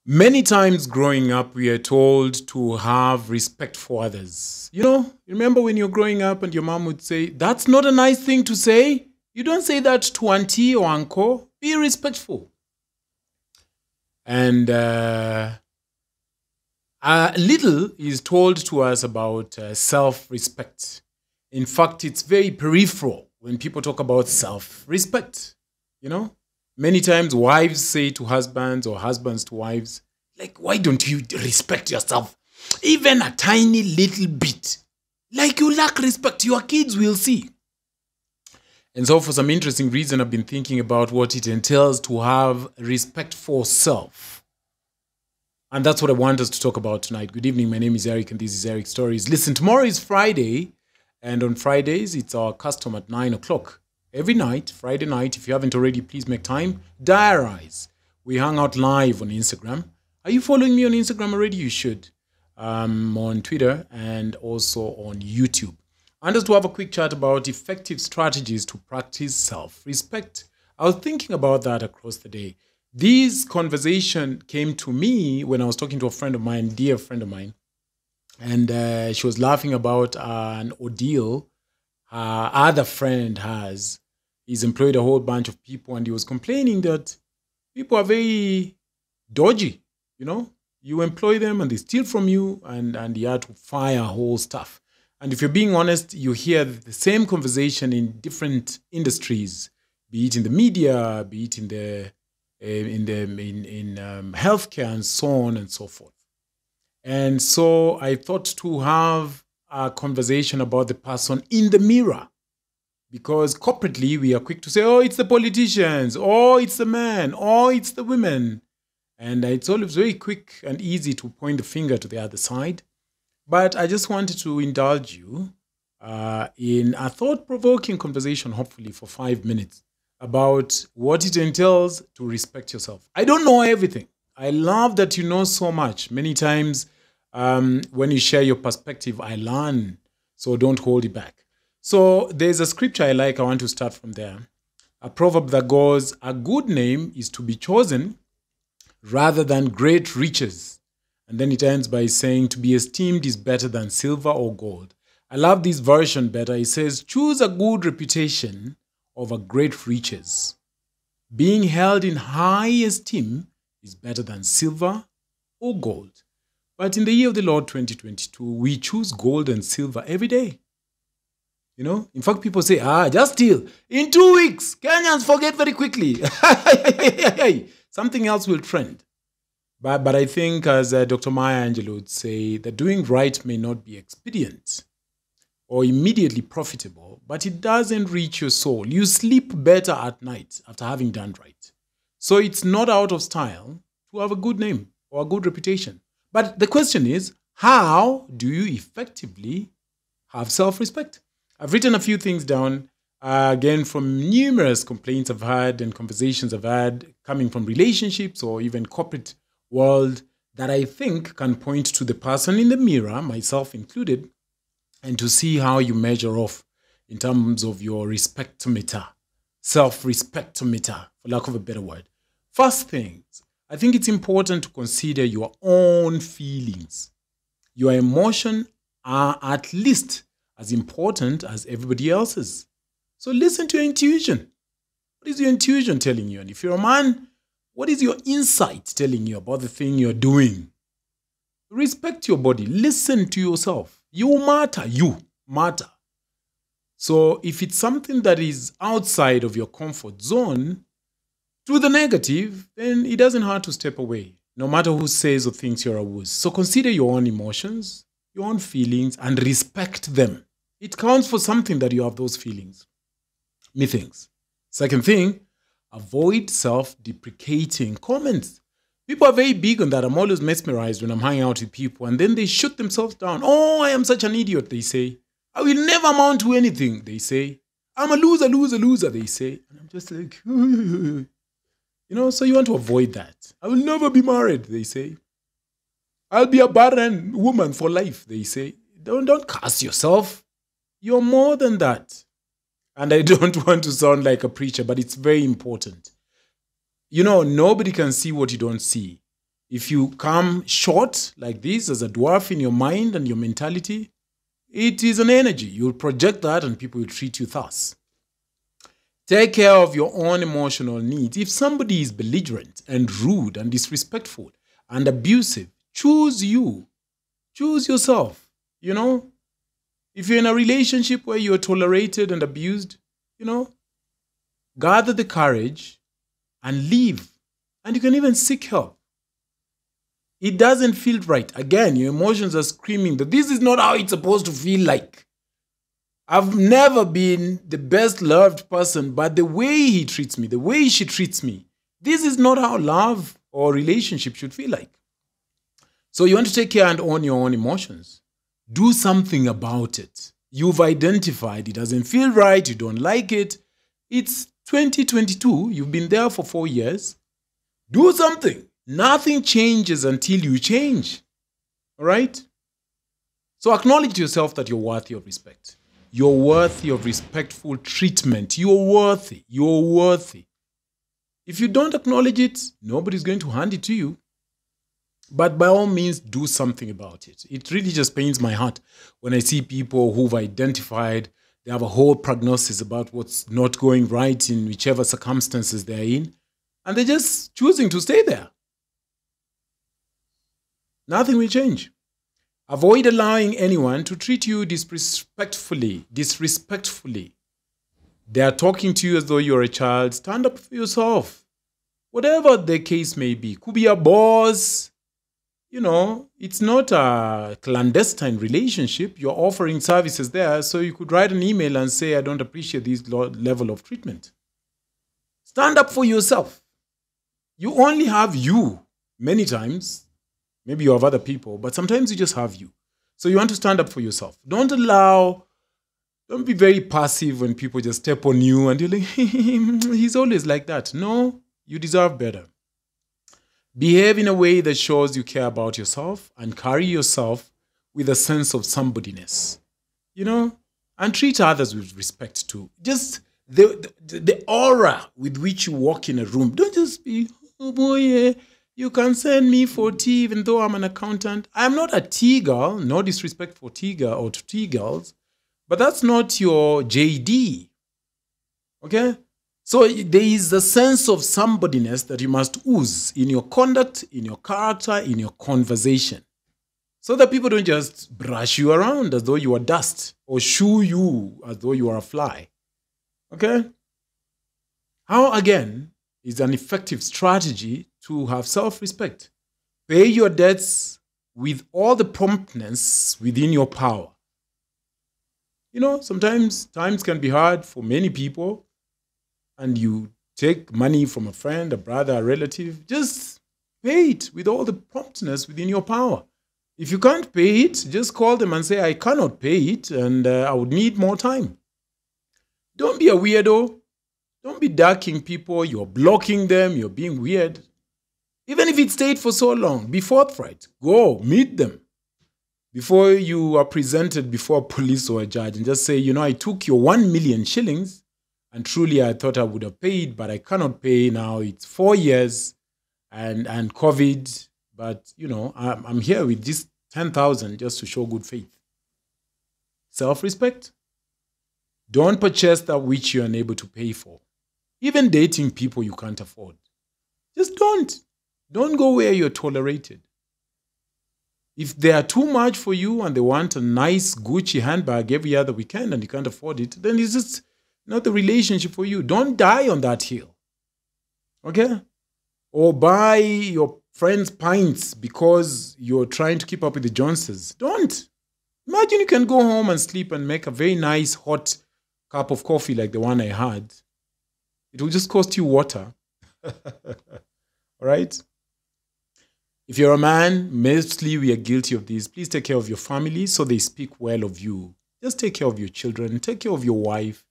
Many times growing up, we are told to have respect for others. Remember when you're growing up and your mom would say, "That's not a nice thing to say. You don't say that to auntie or uncle. Be respectful." And little is told to us about self respect. In fact, it's very peripheral when people talk about self respect. You know, Many times wives say to husbands or husbands to wives, like, why don't you respect yourself? Even a tiny little bit. Like you lack respect, your kids will see. And so, for some interesting reason, I've been thinking about what it entails to have respect for self. And that's what I want us to talk about tonight. Good evening. My name is Eric, and this is Eric Stories. Listen, tomorrow is Friday, and on Fridays, it's our custom at 9 o'clock. Every night, Friday night, if you haven't already, please make time. Diarize. We hang out live on Instagram. Are you following me on Instagram already? You should. On Twitter and also on YouTube. And just to have a quick chat about effective strategies to practice self-respect. I was thinking about that across the day. This conversation came to me when I was talking to a friend of mine, dear friend of mine, and she was laughing about an ordeal her other friend has. He's employed a whole bunch of people, and he was complaining that people are very dodgy. You employ them and they steal from you, and you had to fire whole staff. And if you're being honest, you hear the same conversation in different industries, be it in the media, be it in healthcare, and so on and so forth. And so I thought to have a conversation about the person in the mirror, because corporately we are quick to say, "Oh, it's the politicians, oh, it's the men, oh, it's the women," and it's always very quick and easy to point the finger to the other side. But I just wanted to indulge you in a thought-provoking conversation, hopefully for 5 minutes, about what it entails to respect yourself. I don't know everything. I love that you know so much. Many times when you share your perspective, I learn. So don't hold it back. So there's a scripture I like. I want to start from there. A proverb that goes, "A good name is to be chosen rather than great riches." And then it ends by saying, "To be esteemed is better than silver or gold." I love this version better. It says, "Choose a good reputation over great riches. Being held in high esteem is better than silver or gold." But in the year of the Lord 2022, we choose gold and silver every day. In fact, people say, just steal. In 2 weeks, Kenyans forget very quickly. Something else will trend. But I think, as Dr. Maya Angelou would say, that doing right may not be expedient or immediately profitable, but it does enrich your soul. You sleep better at night after having done right. So it's not out of style to have a good name or a good reputation. But the question is, how do you effectively have self-respect? I've written a few things down, again, from numerous complaints I've had and conversations I've had coming from relationships or even corporate world, that I think can point to the person in the mirror, myself included, and to see how you measure off in terms of your respectometer, self-respectometer, for lack of a better word. First things, I think it's important to consider your own feelings. Your emotions are at least as important as everybody else's. So listen to your intuition. What is your intuition telling you? And if you're a man, what is your insight telling you about the thing you're doing? Respect your body. Listen to yourself. You matter. You matter. So if it's something that is outside of your comfort zone, to the negative, then it doesn't hurt to step away, no matter who says or thinks you're a wuss. So consider your own emotions, your own feelings, and respect them. It counts for something that you have those feelings. Methinks. Second thing, avoid self-deprecating comments. People are very big on that. I'm always mesmerized when I'm hanging out with people, and then they shoot themselves down. "Oh, I am such an idiot," they say. "I will never amount to anything," they say. "I'm a loser, they say." And I'm just like, so you want to avoid that. "I will never be married," they say. "I'll be a barren woman for life," they say. Don't curse yourself. You're more than that. And I don't want to sound like a preacher, but it's very important. Nobody can see what you don't see. If you come short like this as a dwarf in your mind and your mentality, it is an energy. You'll project that and people will treat you thus. Take care of your own emotional needs. If somebody is belligerent and rude and disrespectful and abusive, choose you. Choose yourself, If you're in a relationship where you're tolerated and abused, gather the courage and leave. And you can even seek help. It doesn't feel right. Again, your emotions are screaming that this is not how it's supposed to feel like. I've never been the best loved person, but the way he treats me, the way she treats me, this is not how love or relationship should feel like. So you want to take care and own your own emotions. Do something about it. You've identified it doesn't feel right, you don't like it. It's 2022, you've been there for 4 years. Do something. Nothing changes until you change. All right? So acknowledge to yourself that you're worthy of respect. You're worthy of respectful treatment. You're worthy. You're worthy. If you don't acknowledge it, nobody's going to hand it to you. But by all means, do something about it. It really just pains my heart when I see people who've identified, they have a whole prognosis about what's not going right in whichever circumstances they're in, and they're just choosing to stay there. Nothing will change. Avoid allowing anyone to treat you disrespectfully. They are talking to you as though you're a child. Stand up for yourself. Whatever the case may be. Could be a boss. It's not a clandestine relationship. You're offering services there, so you could write an email and say, I don't appreciate this level of treatment. Stand up for yourself. You only have you many times. Maybe you have other people, but sometimes you just have you. So you want to stand up for yourself. Don't be very passive when people just step on you and you're like, he's always like that. No, you deserve better. Behave in a way that shows you care about yourself and carry yourself with a sense of somebodyness, and treat others with respect too. Just the aura with which you walk in a room. Don't just be, oh boy, yeah, you can send me for tea even though I'm an accountant. I'm not a tea girl, no disrespect for tea girl or to tea girls, but that's not your JD, okay? So there is a sense of somebodyness that you must ooze in your conduct, in your character, in your conversation. So that people don't just brush you around as though you are dust or shoo you as though you are a fly. Okay? How, again, is an effective strategy to have self-respect? Pay your debts with all the promptness within your power. Sometimes times can be hard for many people, and you take money from a friend, a brother, a relative, just pay it with all the promptness within your power. If you can't pay it, just call them and say, I cannot pay it and I would need more time. Don't be a weirdo. Don't be darking people. You're blocking them. You're being weird. Even if it stayed for so long, be forthright. Go, meet them. Before you are presented before police or a judge and just say, I took your 1 million shillings and truly I thought I would have paid, but I cannot pay now. It's 4 years and COVID. But, I'm here with this 10,000 just to show good faith. Self-respect. Don't purchase that which you're unable to pay for. Even dating people you can't afford. Just don't. Don't go where you're tolerated. If they are too much for you and they want a nice Gucci handbag every other weekend and you can't afford it, then it's just not the relationship for you. Don't die on that hill. Okay? Or buy your friends pints because you're trying to keep up with the Joneses. Don't. Imagine you can go home and sleep and make a very nice hot cup of coffee like the one I had. It will just cost you water. All right? If you're a man, mostly we are guilty of this. Please take care of your family so they speak well of you. Just take care of your children. Take care of your wife.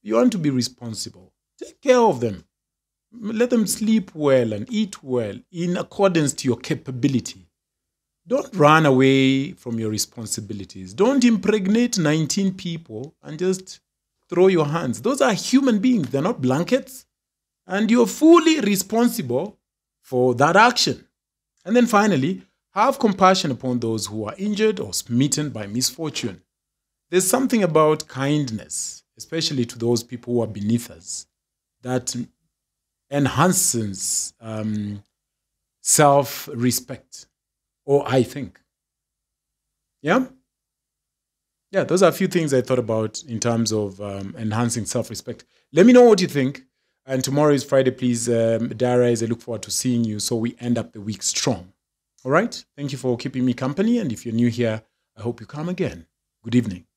You want to be responsible. Take care of them. Let them sleep well and eat well in accordance to your capability. Don't run away from your responsibilities. Don't impregnate 19 people and just throw your hands. Those are human beings. They're not blankets. And you're fully responsible for that action. And then finally, have compassion upon those who are injured or smitten by misfortune. There's something about kindness, especially to those people who are beneath us, that enhances self-respect, or I think. Yeah? Yeah, those are a few things I thought about in terms of enhancing self-respect. Let me know what you think. And tomorrow is Friday. Please diarize. I look forward to seeing you so we end up the week strong. All right? Thank you for keeping me company. And if you're new here, I hope you come again. Good evening.